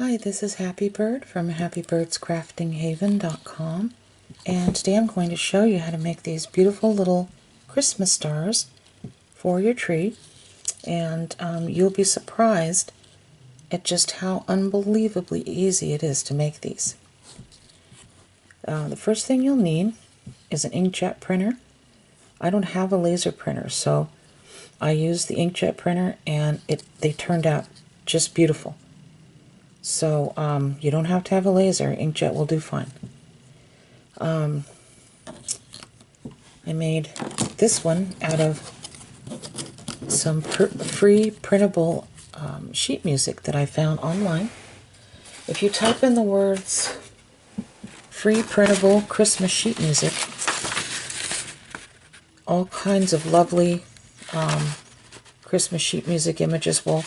Hi, this is Happy Bird from happybirdscraftinghaven.com, and today I'm going to show you how to make these beautiful little Christmas stars for your tree, and you'll be surprised at just how unbelievably easy it is to make these. The first thing you'll need is an inkjet printer. I don't have a laser printer, so I used the inkjet printer and they turned out just beautiful. So you don't have to have a laser. Inkjet will do fine. I made this one out of some free printable sheet music that I found online. If you type in the words free printable Christmas sheet music, all kinds of lovely Christmas sheet music images will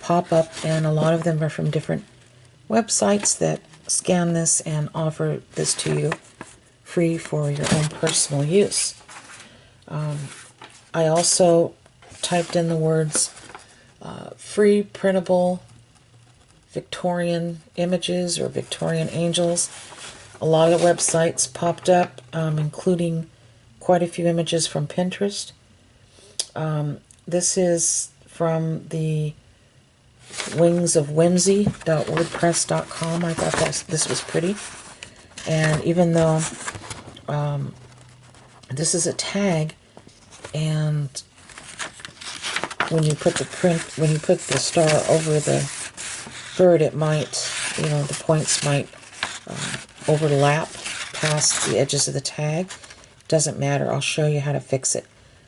pop up, and a lot of them are from different websites that scan this and offer this to you free for your own personal use. I also typed in the words free printable Victorian images or Victorian angels. A lot of websites popped up, including quite a few images from Pinterest. This is from the wingsofwhimsy.wordpress.com. I thought this was pretty, and even though this is a tag, and when you put the star over the bird, it might, the points might overlap past the edges of the tag. Doesn't matter. I'll show you how to fix it.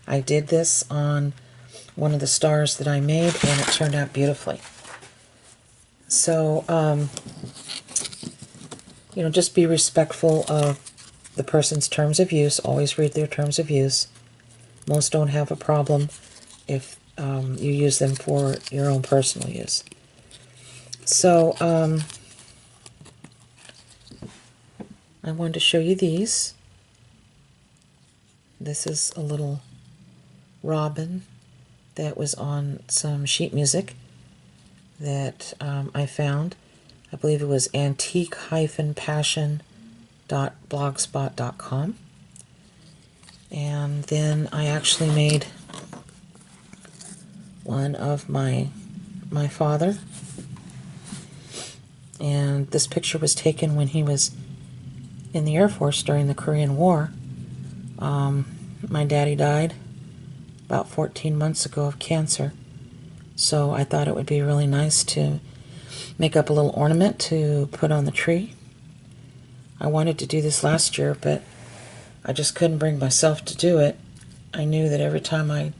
I did this on one of the stars that I made, and it turned out beautifully. So, just be respectful of the person's terms of use. Always read their terms of use. Most don't have a problem if you use them for your own personal use. So, I wanted to show you these. This is a little robin that was on some sheet music that I found. I believe it was antique-passion.blogspot.com. And then I actually made one of my father. And this picture was taken when he was in the Air Force during the Korean War. My daddy died about 14 months ago of cancer. So I thought it would be really nice to make up a little ornament to put on the tree. I wanted to do this last year, but I just couldn't bring myself to do it. I knew that every time I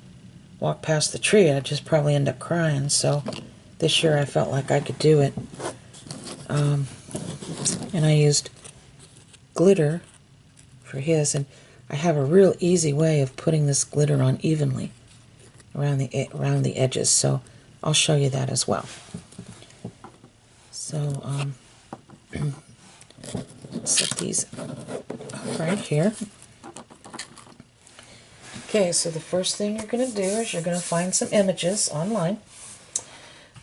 walked past the tree, I'd just probably end up crying. So this year I felt like I could do it. And I used glitter for his, and I have a real easy way of putting this glitter on evenly around the edges, so I'll show you that as well. So set these right here. Okay, so the first thing you're going to do is you're going to find some images online.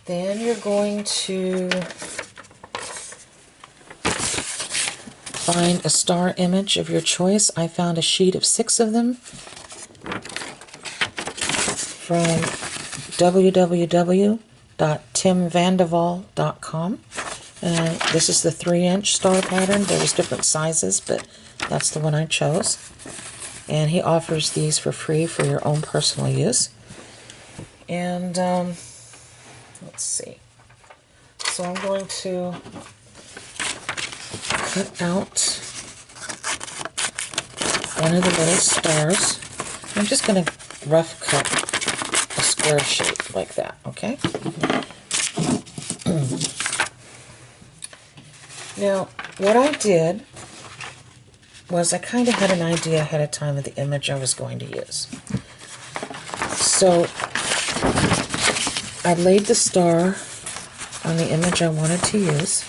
Then you're going to find a star image of your choice. I found a sheet of 6 of them from www.timvandeval.com. And this is the 3-inch star pattern. There was different sizes, but that's the one I chose. And he offers these for free for your own personal use. And let's see. So I'm going to cut out one of the little stars. I'm just going to rough cut a square shape like that, okay? Now, what I did was I kind of had an idea ahead of time of the image I was going to use. So I laid the star on the image I wanted to use,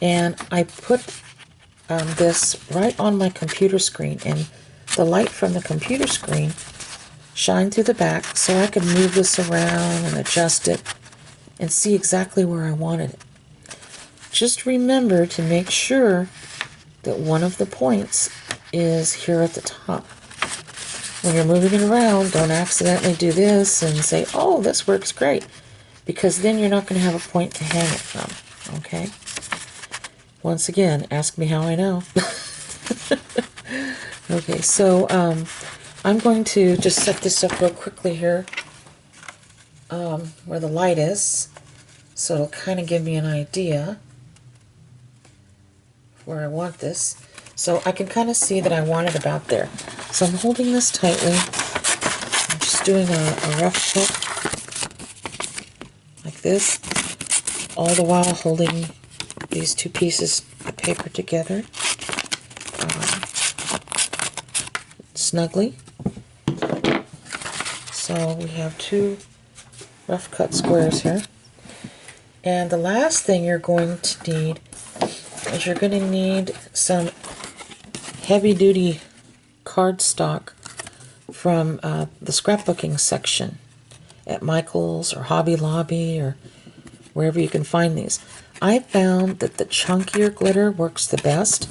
and I put this right on my computer screen, and the light from the computer screen shined through the back so I could move this around and adjust it and see exactly where I wanted it. just remember to make sure that one of the points is here at the top. When you're moving it around, don't accidentally do this and say, oh, this works great, because then you're not going to have a point to hang it from, okay? Once again, ask me how I know. Okay, so I'm going to just set this up real quickly here where the light is, so it'll kind of give me an idea where I want this. So I can kind of see that I want it about there. So I'm holding this tightly. I'm just doing a rough hook like this, all the while holding these two pieces of paper together snugly. So we have two rough cut squares here. And the last thing you're going to need is you're going to need some heavy duty cardstock from the scrapbooking section at Michael's or Hobby Lobby or wherever you can find these. I found that the chunkier glitter works the best,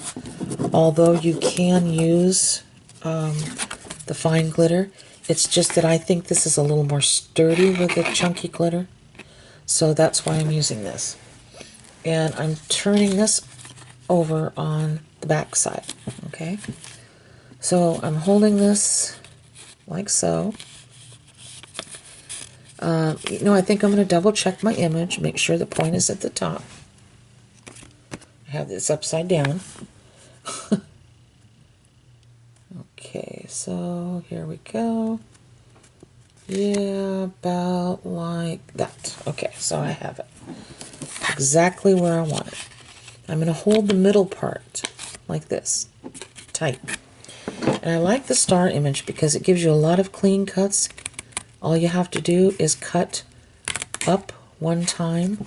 although you can use the fine glitter. It's just that I think this is a little more sturdy with the chunky glitter, so that's why I'm using this. And I'm turning this over on the back side, okay? So I'm holding this like so. I think I'm going to double check my image, make sure the point is at the top. I have this upside down. Okay, so here we go. Yeah, about like that. Okay, so I have it exactly where I want it. I'm going to hold the middle part like this, tight. And I like the star image because it gives you a lot of clean cuts. All you have to do is cut up one time,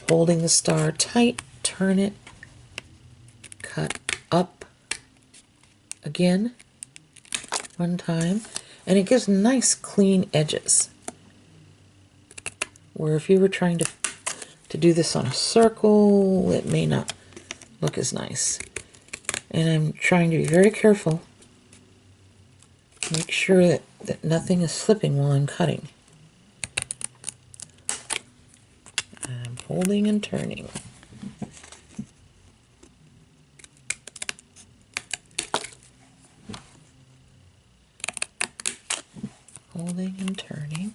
holding the star tight, turn it, cut up again one time, and it gives nice clean edges. Where if you were trying to do this on a circle, it may not look as nice. And I'm trying to be very careful, make sure that nothing is slipping while I'm cutting. I'm holding and turning. Holding and turning.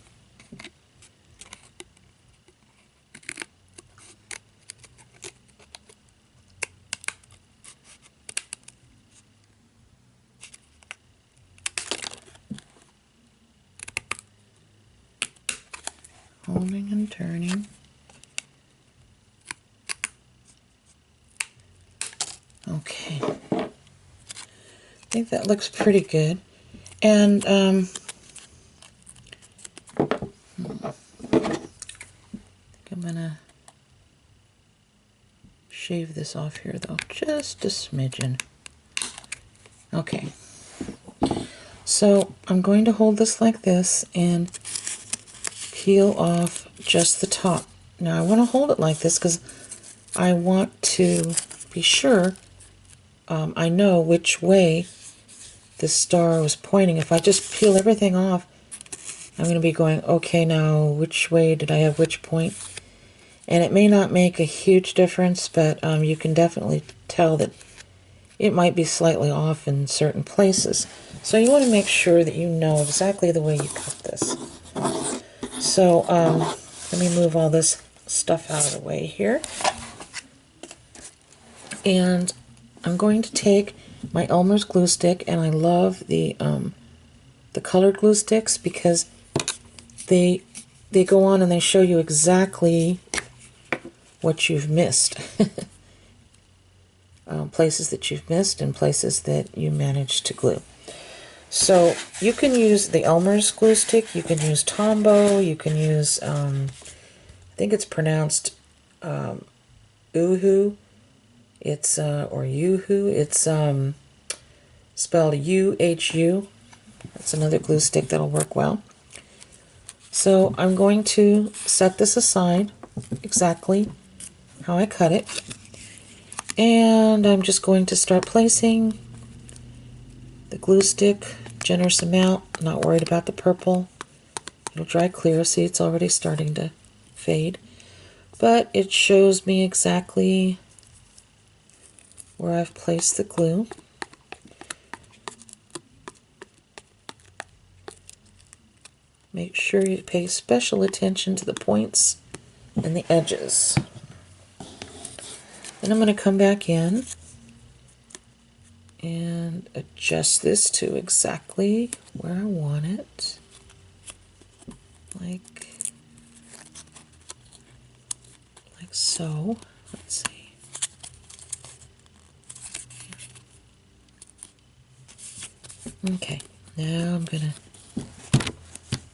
Holding and turning. Okay. I think that looks pretty good. And I think I'm gonna shave this off here though, just a smidgen. Okay. So I'm going to hold this like this and peel off just the top. Now I want to hold it like this because I want to be sure I know which way the star was pointing. If I just peel everything off, I'm going to be going, okay, now which way did I have which point? And it may not make a huge difference, but you can definitely tell that it might be slightly off in certain places. So you want to make sure that you know exactly the way you cut this. So let me move all this stuff out of the way here. And I'm going to take my Elmer's glue stick, and I love the colored glue sticks because they go on and they show you exactly what you've missed. Places that you've missed and places that you managed to glue. So you can use the Elmer's glue stick, you can use Tombow, you can use, I think it's pronounced Uhu. It's, or Yoo-hoo. It's spelled U-H-U. That's another glue stick that'll work well. So I'm going to set this aside exactly how I cut it. And I'm just going to start placing the glue stick, generous amount, not worried about the purple. It'll dry clear. See, it's already starting to fade. But it shows me exactly where I've placed the glue. Make sure you pay special attention to the points and the edges. Then I'm going to come back in and adjust this to exactly where I want it. Like so. Let's see. Okay, now I'm going to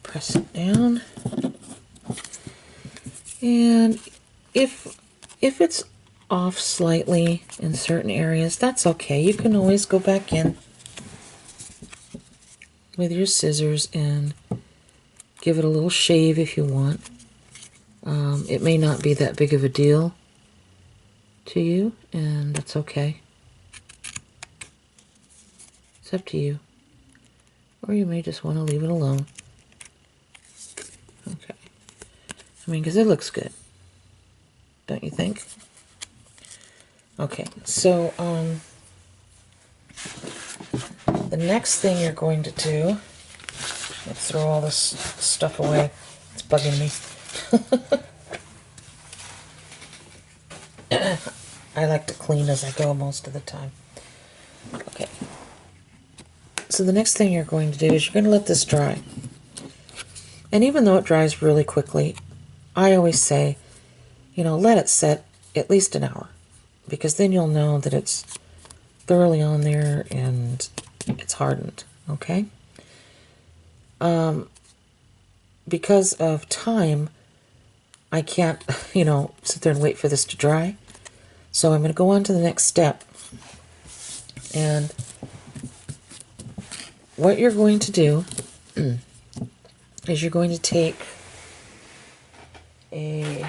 press it down. And if it's off slightly in certain areas, that's okay. You can always go back in with your scissors and give it a little shave if you want. It may not be that big of a deal to you, and that's okay. It's up to you. Or you may just want to leave it alone. Okay. I mean, because it looks good. Don't you think? Okay, so the next thing you're going to do, let's throw all this stuff away. It's bugging me. I like to clean as I go most of the time. Okay. So the next thing you're going to do is you're going to let this dry. And even though it dries really quickly, I always say, you know, let it set at least an hour, because then you'll know that it's thoroughly on there and it's hardened, okay? Because of time, I can't, you know, sit there and wait for this to dry. So I'm going to go on to the next step. And what you're going to do is you're going to take a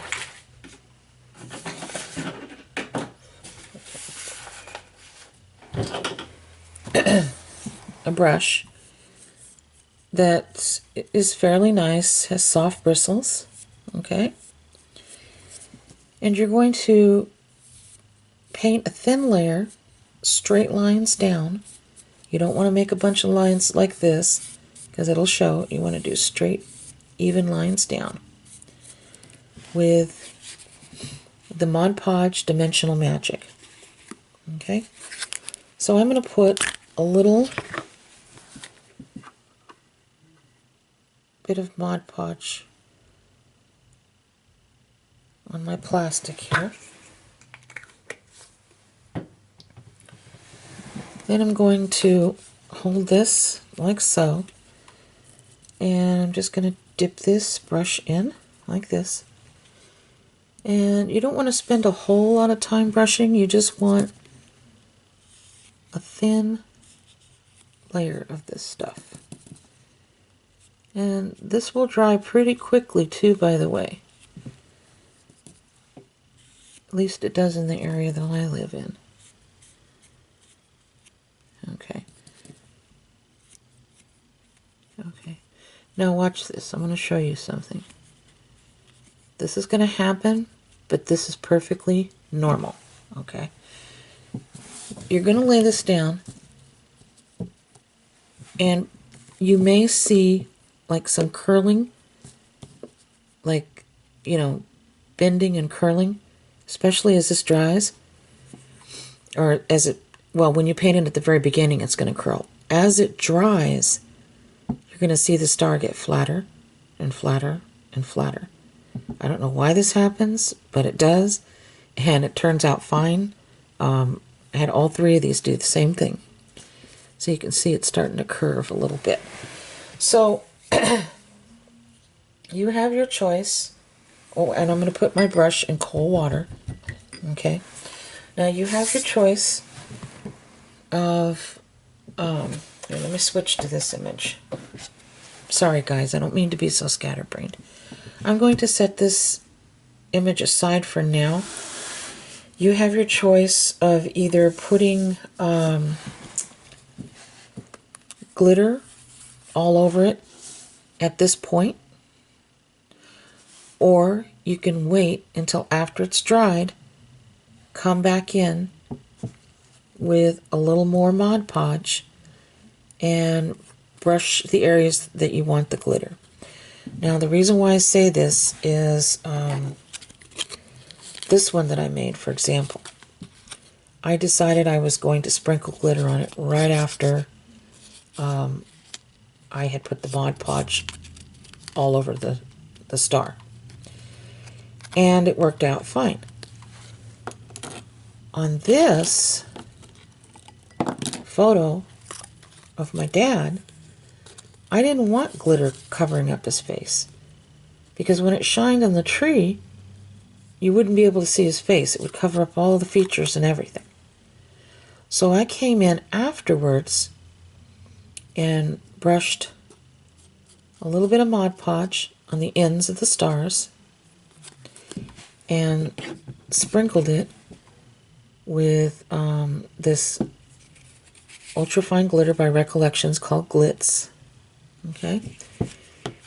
brush that is fairly nice, has soft bristles, okay? And you're going to paint a thin layer, straight lines down. You don't want to make a bunch of lines like this, because it'll show. You want to do straight, even lines down with the Mod Podge Dimensional Magic. Okay? So I'm going to put a little bit of Mod Podge on my plastic here. Then I'm going to hold this like so, and I'm just going to dip this brush in like this. And you don't want to spend a whole lot of time brushing, you just want a thin layer of this stuff. And this will dry pretty quickly too, by the way. At least it does in the area that I live in. Okay. Okay. Now watch this. I'm going to show you something. This is going to happen, but this is perfectly normal. Okay. You're going to lay this down, and you may see like some curling, like, you know, bending and curling, especially as this dries, or as it, well, when you paint it at the very beginning, it's going to curl. As it dries, you're going to see the star get flatter and flatter and flatter. I don't know why this happens, but it does, and it turns out fine. I had all three of these do the same thing. So you can see it's starting to curve a little bit. So you have your choice. Oh, and I'm going to put my brush in cold water. Okay. Now you have your choice of, here, let me switch to this image. Sorry guys, I don't mean to be so scatterbrained. I'm going to set this image aside for now, You have your choice of either putting glitter all over it at this point, or you can wait until after it's dried, come back in with a little more Mod Podge and brush the areas that you want the glitter. Now the reason why I say this is this one that I made, for example. I decided I was going to sprinkle glitter on it right after I had put the Mod Podge all over the star. And it worked out fine. On this photo of my dad, I didn't want glitter covering up his face, because when it shined on the tree, you wouldn't be able to see his face. It would cover up all the features and everything. So I came in afterwards and brushed a little bit of Mod Podge on the ends of the stars and sprinkled it with this ultrafine glitter by Recollections called Glitz. Okay,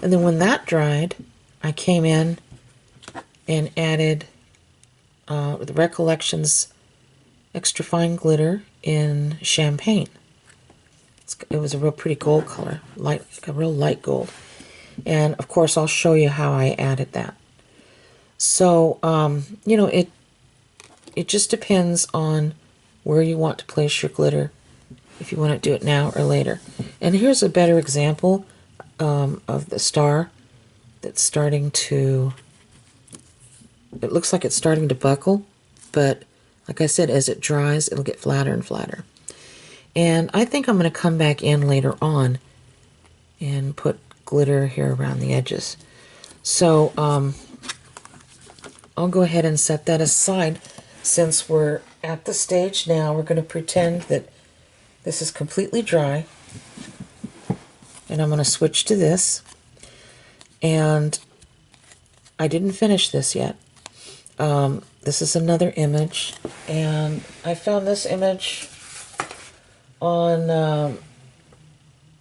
and then when that dried, I came in and added the Recollections extra fine glitter in champagne. It was a real pretty gold color, a real light gold. And of course, I'll show you how I added that. So, you know, it just depends on where you want to place your glitter, if you want to do it now or later. And here's a better example of the star that's starting to, it looks like it's starting to buckle, but like I said, as it dries, it'll get flatter and flatter. And I think I'm going to come back in later on and put glitter here around the edges. So I'll go ahead and set that aside. Since we're at the stage now, we're going to pretend that this is completely dry. And I'm going to switch to this. And I didn't finish this yet. This is another image, and I found this image on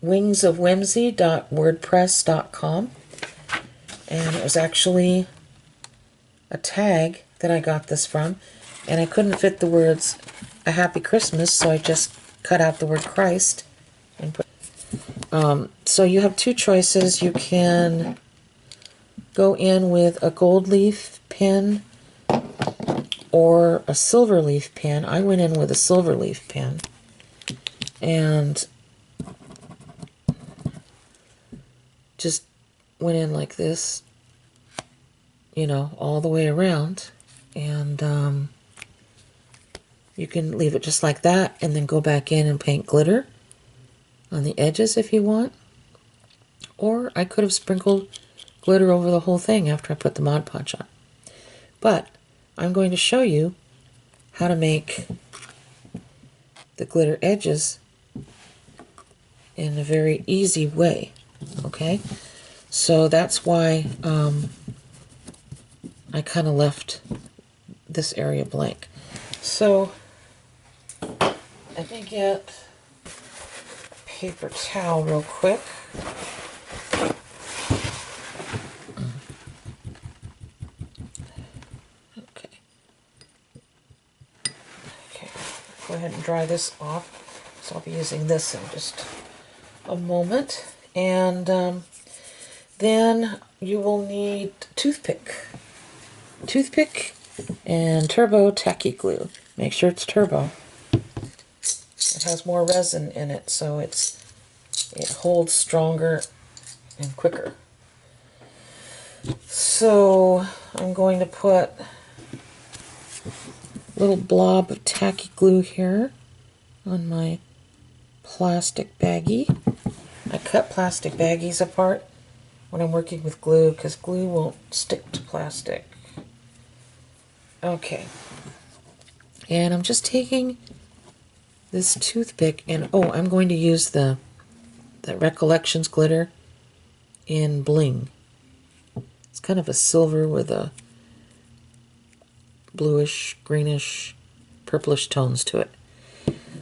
wingsofwhimsy.wordpress.com, and it was actually a tag that I got this from, and I couldn't fit the words "A Happy Christmas," so I just cut out the word Christ and put. So you have two choices. You can go in with a gold leaf pen or a silver leaf pen. I went in with a silver leaf pen and just went in like this, you know, all the way around. And you can leave it just like that and then go back in and paint glitter on the edges if you want. Or I could have sprinkled glitter over the whole thing after I put the Mod Podge on. But I'm going to show you how to make the glitter edges in a very easy way. Okay? So that's why I kind of left this area blank. So let me get a paper towel real quick. Go ahead and dry this off. So I'll be using this in just a moment. And then you will need toothpick and turbo tacky glue. Make sure it's turbo. It has more resin in it, so it holds stronger and quicker. So I'm going to put little blob of tacky glue here on my plastic baggie. I cut plastic baggies apart when I'm working with glue because glue won't stick to plastic. Okay. And I'm just taking this toothpick and, I'm going to use the Recollections glitter in Bling. It's kind of a silver with a bluish, greenish, purplish tones to it.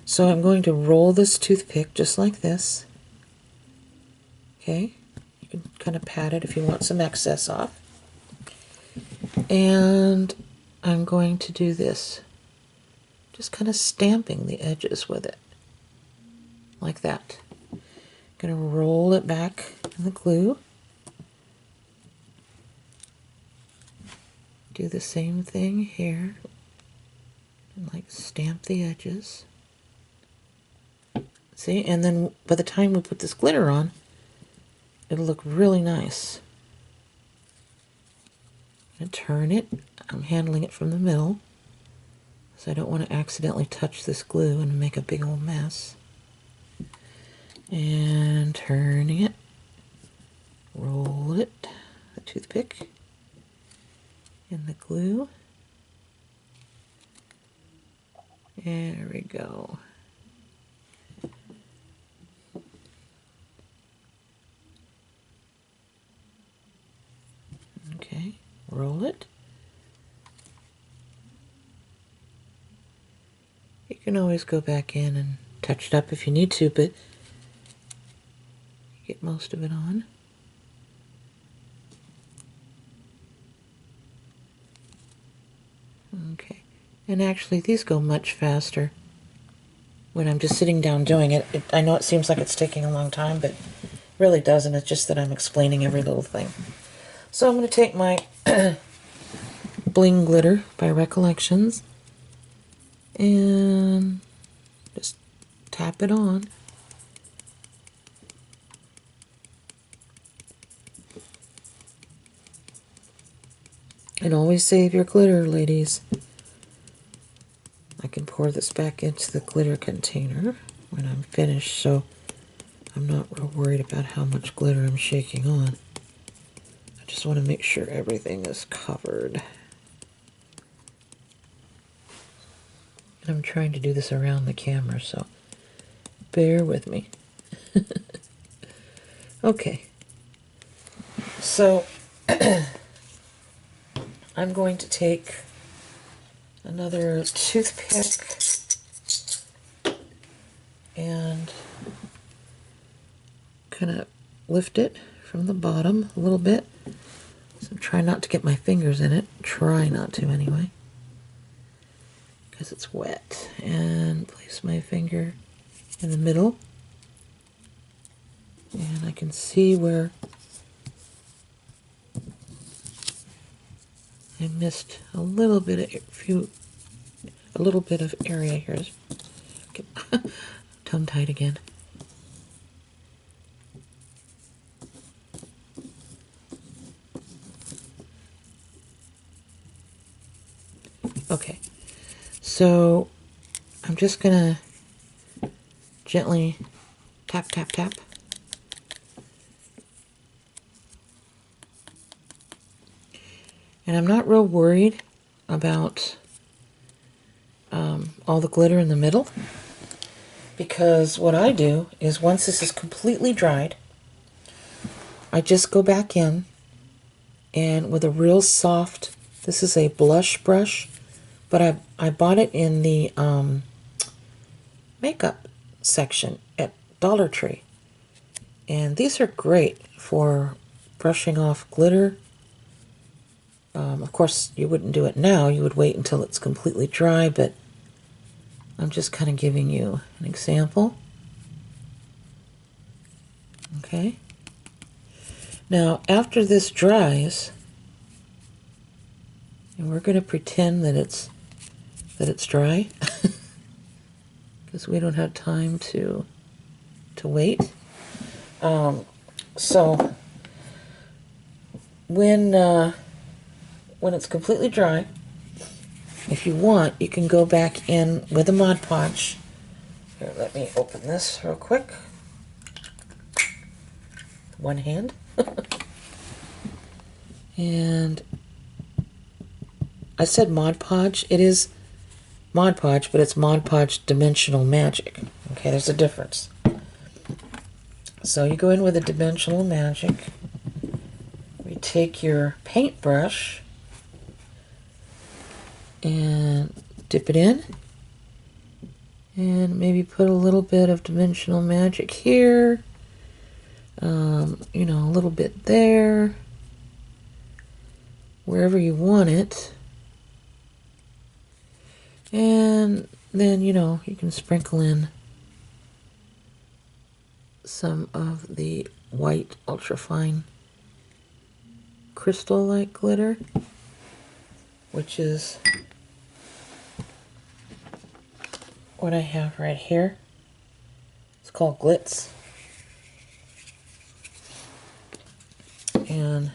So I'm going to roll this toothpick just like this. Okay, you can kind of pat it if you want some excess off. And I'm going to do this, just kind of stamping the edges with it, like that. I'm going to roll it back in the glue. Do the same thing here, and like stamp the edges. See, and then by the time we put this glitter on, it'll look really nice. I'm going to turn it. I'm handling it from the middle, so I don't want to accidentally touch this glue and make a big old mess. And turning it, roll it, the toothpick, in the glue. There we go. Okay, roll it. You can always go back in and touch it up if you need to, but get most of it on. Okay, and actually these go much faster when I'm just sitting down doing it. I know it seems like it's taking a long time, but it really doesn't. It's just that I'm explaining every little thing. So I'm going to take my Bling Glitter by Recollections and just tap it on. And always save your glitter, ladies. I can pour this back into the glitter container when I'm finished, so I'm not real worried about how much glitter I'm shaking on. I just want to make sure everything is covered. And I'm trying to do this around the camera, so bear with me. Okay. So I'm going to take another toothpick and kind of lift it from the bottom a little bit. So try not to get my fingers in it. Try not to anyway, because it's wet. And place my finger in the middle. And I can see where I missed a little bit of area here. Okay. Tongue-tied again. Okay, so I'm just gonna gently tap, tap, tap. And I'm not real worried about all the glitter in the middle, because what I do is once this is completely dried, I just go back in and with a real soft, this is a blush brush, but I bought it in the makeup section at Dollar Tree. And these are great for brushing off glitter. Of course, you wouldn't do it now. You would wait until it's completely dry, but I'm just kind of giving you an example. Okay. Now, after this dries, and we're going to pretend that it's dry, because we don't have time to wait. So when it's completely dry, if you want, you can go back in with a Mod Podge. Here, let me open this real quick. One hand. And I said Mod Podge. It is Mod Podge, but it's Mod Podge Dimensional Magic. Okay, there's a difference. So you go in with a Dimensional Magic. You take your paintbrush and dip it in. And maybe put a little bit of dimensional magic here. You know, a little bit there. Wherever you want it. And then, you know, you can sprinkle in some of the white ultrafine crystal-like glitter, which is what I have right here. It's called Glitz. And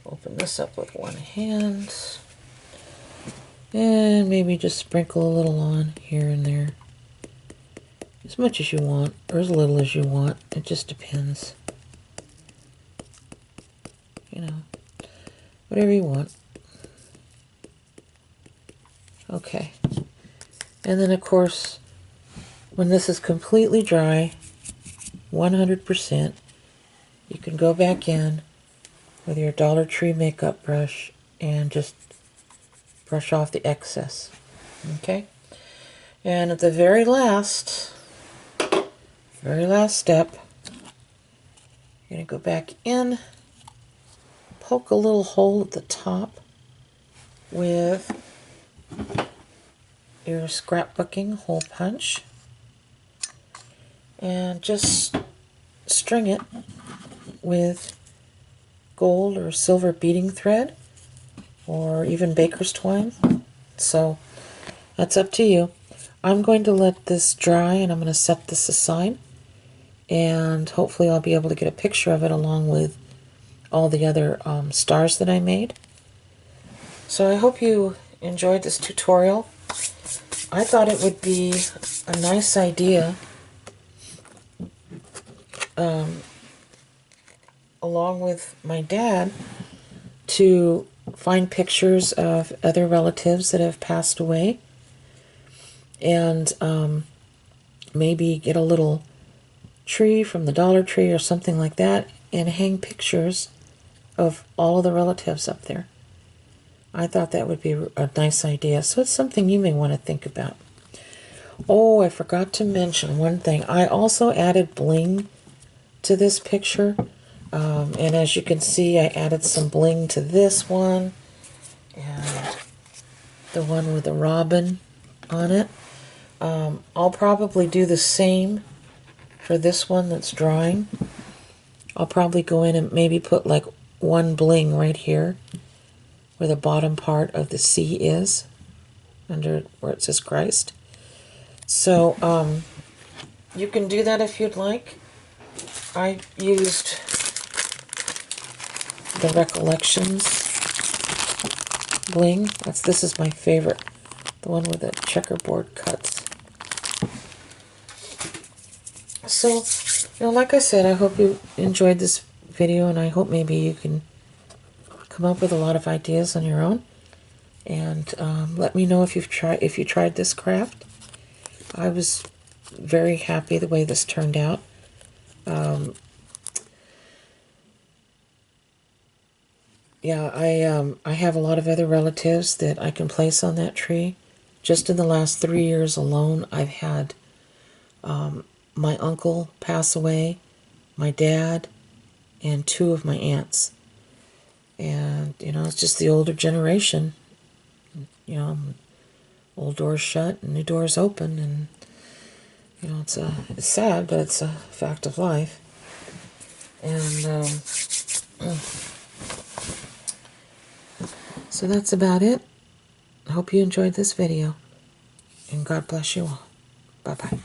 open this up with one hand. And maybe just sprinkle a little on here and there. As much as you want, or as little as you want. It just depends. You know, whatever you want. Okay. And then, of course, when this is completely dry, 100%, you can go back in with your Dollar Tree makeup brush and just brush off the excess. Okay? And at the very last step, you're going to go back in, poke a little hole at the top with your scrapbooking hole punch, and just string it with gold or silver beading thread, or even baker's twine. So that's up to you. I'm going to let this dry, and I'm going to set this aside, and hopefully I'll be able to get a picture of it along with all the other stars that I made. So I hope you enjoyed this tutorial. I thought it would be a nice idea, along with my dad, to find pictures of other relatives that have passed away, and maybe get a little tree from the Dollar Tree or something like that and hang pictures of all of the relatives up there. I thought that would be a nice idea, so it's something you may want to think about. Oh, I forgot to mention one thing. I also added bling to this picture, and as you can see, I added some bling to this one, and the one with the robin on it. I'll probably do the same for this one that's drying. I'll probably go in and maybe put like one bling right here where the bottom part of the C is, under where it says Christ. So you can do that if you'd like. I used the Recollections bling. This is my favorite, the one with the checkerboard cuts. So, you know, like I said, I hope you enjoyed this video, and I hope maybe you can come up with a lot of ideas on your own. And let me know if you tried this craft. I was very happy the way this turned out. Yeah, I have a lot of other relatives that I can place on that tree. Just in the last 3 years alone, I've had my uncle pass away, my dad, and 2 of my aunts. And, you know, it's just the older generation. You know, old doors shut and new doors open, and, you know, it's sad, but it's a fact of life. And so that's about it. I hope you enjoyed this video, and God bless you all. Bye-bye.